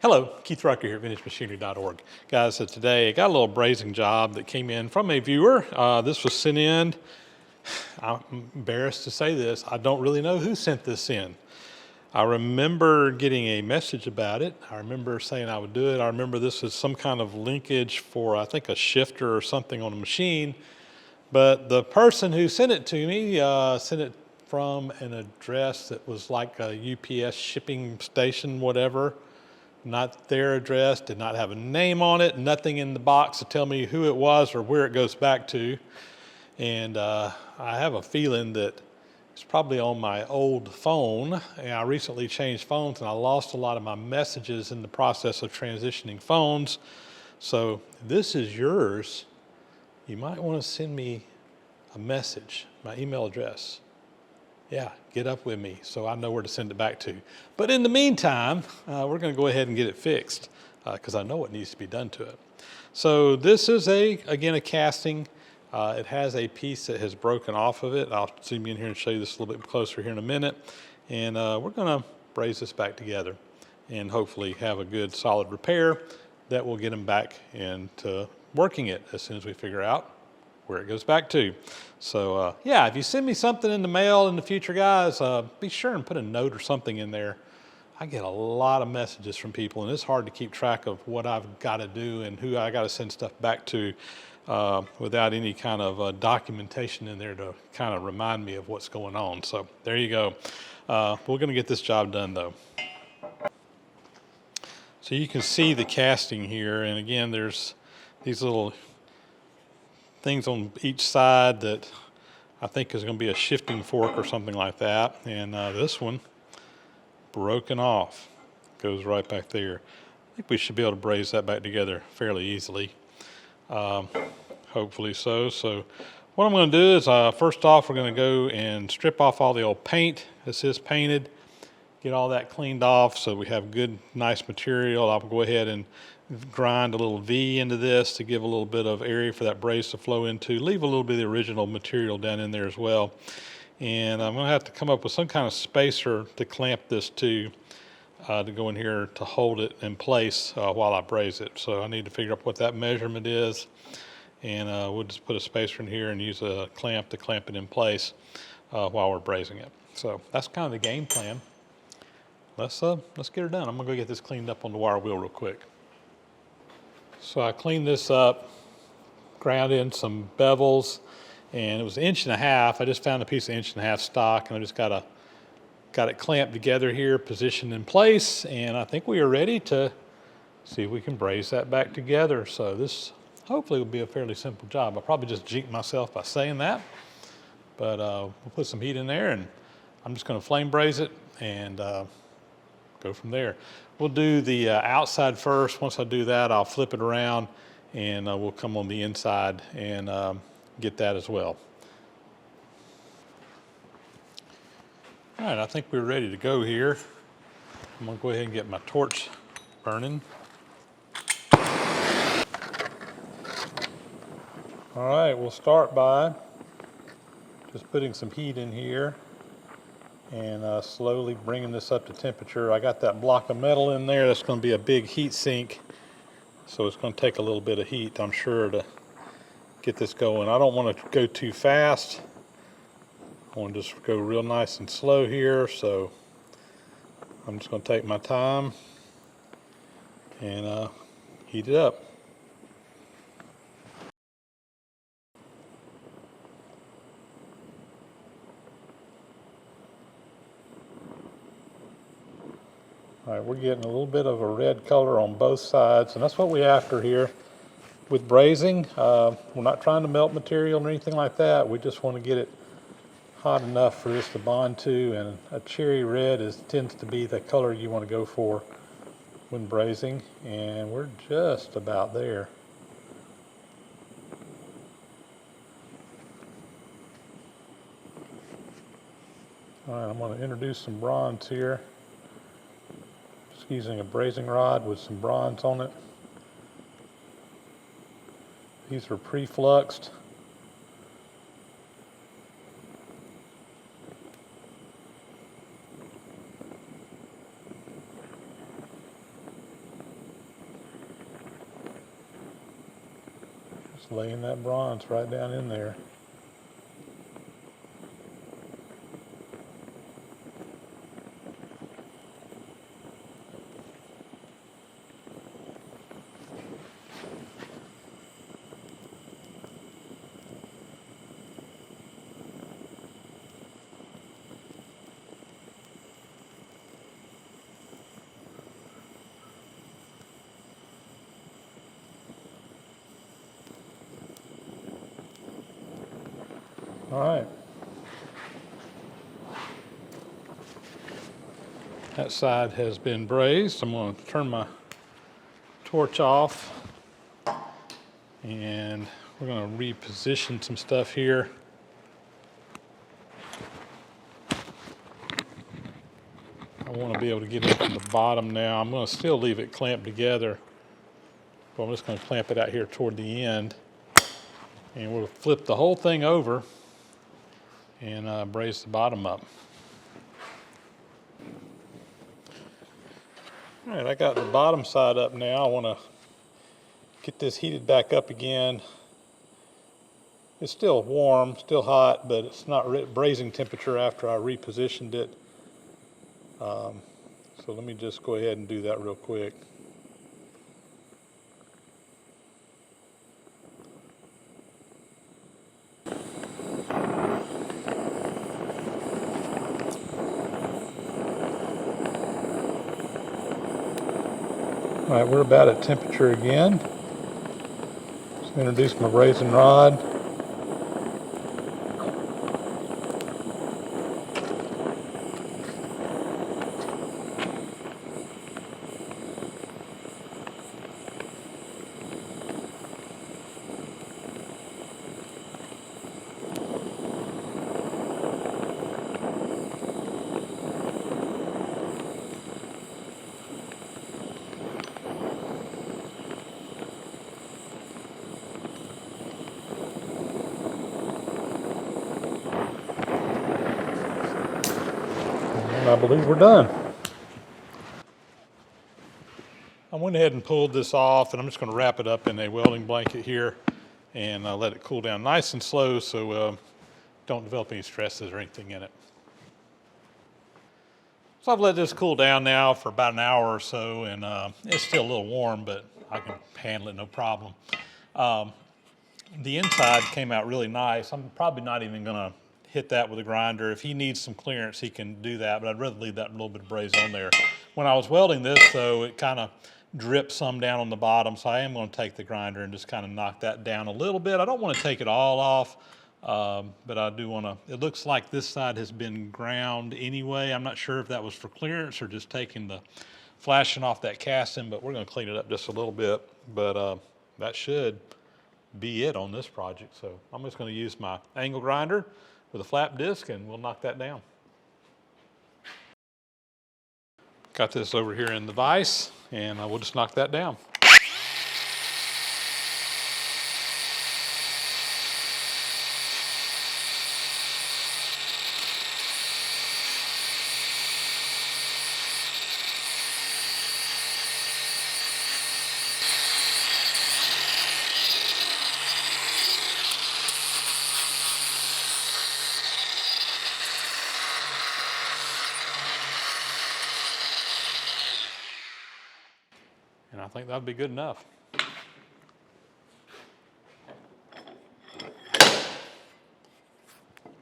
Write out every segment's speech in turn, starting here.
Hello, Keith Rucker here at VintageMachinery.org. Guys, so today I got a little brazing job that came in from a viewer. This was sent in. I'm embarrassed to say this. I don't really know who sent this in. I remember getting a message about it. I remember saying I would do it. I remember this is some kind of linkage for, I think, a shifter or something on a machine. But the person who sent it to me sent it from an address that was like a UPS shipping station, whatever. Not their address, did not have a name on it, nothing in the box to tell me who it was or where it goes back to. And I have a feeling that it's probably on my old phone. And I recently changed phones and I lost a lot of my messages in the process of transitioning phones. So this is yours. You might want to send me a message, my email address. Yeah, get up with me so I know where to send it back to. But in the meantime, we're going to go ahead and get it fixed because I know what needs to be done to it. So this is, again, a casting. It has a piece that has broken off of it. I'll zoom in here and show you this a little bit closer here in a minute. And we're going to braze this back together and hopefully have a good solid repair that will get them back into working it as soon as we figure out where it goes back to. So yeah, if you send me something in the mail in the future, guys, be sure and put a note or something in there. I get a lot of messages from people and it's hard to keep track of what I've got to do and who I got to send stuff back to without any kind of documentation in there to kind of remind me of what's going on. So there you go. We're gonna get this job done though. So you can see the casting here, and again, there's these little things on each side that I think is going to be a shifting fork or something like that. And this one broken off, goes right back there. I think we should be able to braze that back together fairly easily. Hopefully so. So what I'm going to do is first off, we're going to go and strip off all the old paint. This is painted. Get all that cleaned off so we have good, nice material. I'll go ahead and grind a little V into this to give a little bit of area for that braze to flow into. Leave a little bit of the original material down in there as well. And I'm going to have to come up with some kind of spacer to clamp this to go in here to hold it in place while I braze it. So I need to figure out what that measurement is. And we'll just put a spacer in here and use a clamp to clamp it in place while we're brazing it. So that's kind of the game plan. Let's get her done. I'm gonna go get this cleaned up on the wire wheel real quick. So I cleaned this up, ground in some bevels, and it was 1.5 inches. I just found a piece of 1.5 inch stock, and I just got it clamped together here, positioned in place, and I think we are ready to see if we can braze that back together. So this hopefully will be a fairly simple job. I probably just jinked myself by saying that, but we'll put some heat in there, and I'm just gonna flame braze it and go from there. We'll do the outside first. Once I do that, I'll flip it around and we'll come on the inside and get that as well. All right, I think we're ready to go here. I'm gonna go ahead and get my torch burning. All right, we'll start by just putting some heat in here and slowly bringing this up to temperature. I got that block of metal in there. That's going to be a big heat sink, so it's going to take a little bit of heat, I'm sure, to get this going. I don't want to go too fast. I want to just go real nice and slow here, so I'm just going to take my time and heat it up. All right, we're getting a little bit of a red color on both sides, and that's what we're after here. With brazing, we're not trying to melt material or anything like that. We just want to get it hot enough for this to bond to, and a cherry red tends to be the color you want to go for when brazing, and we're just about there. All right, I'm going to introduce some bronze here. Using a brazing rod with some bronze on it. These are pre-fluxed. Just laying that bronze right down in there. All right. That side has been brazed. I'm going to turn my torch off and we're going to reposition some stuff here. I want to be able to get into the bottom now. I'm going to still leave it clamped together, but I'm just going to clamp it out here toward the end. And we'll flip the whole thing over and braze the bottom up. All right, I got the bottom side up now. I want to get this heated back up again. It's still warm, still hot, but it's not brazing temperature after I repositioned it. So let me just go ahead and do that real quick. All right, we're about at temperature again. Just introduce my brazing rod. I believe we're done. I went ahead and pulled this off, and I'm just going to wrap it up in a welding blanket here and let it cool down nice and slow so don't develop any stresses or anything in it. So I've let this cool down now for about an hour or so, and it's still a little warm, but I can handle it no problem. The inside came out really nice. I'm probably not even going to hit that with a grinder. If he needs some clearance, he can do that, but I'd rather leave that little bit of braze on there. When I was welding this, though, it kind of dripped some down on the bottom, so I am going to take the grinder and just kind of knock that down a little bit. I don't want to take it all off, but I do want to. It looks like this side has been ground anyway. I'm not sure if that was for clearance or just taking the flashing off that casting, but we're going to clean it up just a little bit. But that should be it on this project. So I'm just going to use my angle grinder with a flap disc and we'll knock that down. Got this over here in the vise and we'll just knock that down. And I think that'd be good enough.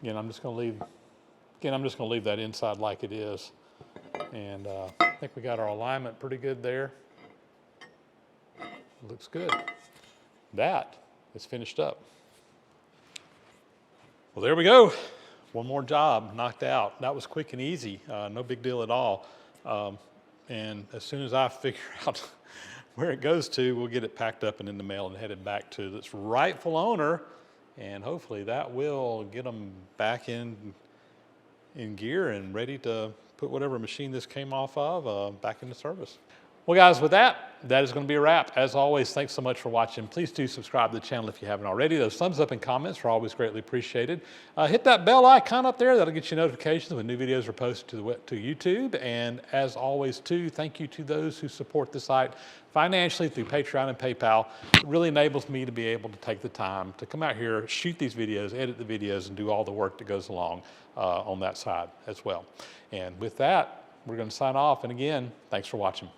Again, I'm just going to leave that inside like it is. And I think we got our alignment pretty good there. Looks good. That is finished up. Well, there we go. One more job knocked out. That was quick and easy. No big deal at all. And as soon as I figure out where it goes to, we'll get it packed up and in the mail and headed back to its rightful owner. And hopefully that will get them back in gear and ready to put whatever machine this came off of back into service. Well, guys, with that is going to be a wrap. As always, thanks so much for watching. Please do subscribe to the channel if you haven't already. Those thumbs up and comments are always greatly appreciated. Hit that bell icon up there. That'll get you notifications when new videos are posted to YouTube. And as always, too, thank you to those who support the site financially through Patreon and PayPal. It really enables me to be able to take the time to come out here, shoot these videos, edit the videos, and do all the work that goes along on that side as well. And with that, we're going to sign off. And again, thanks for watching.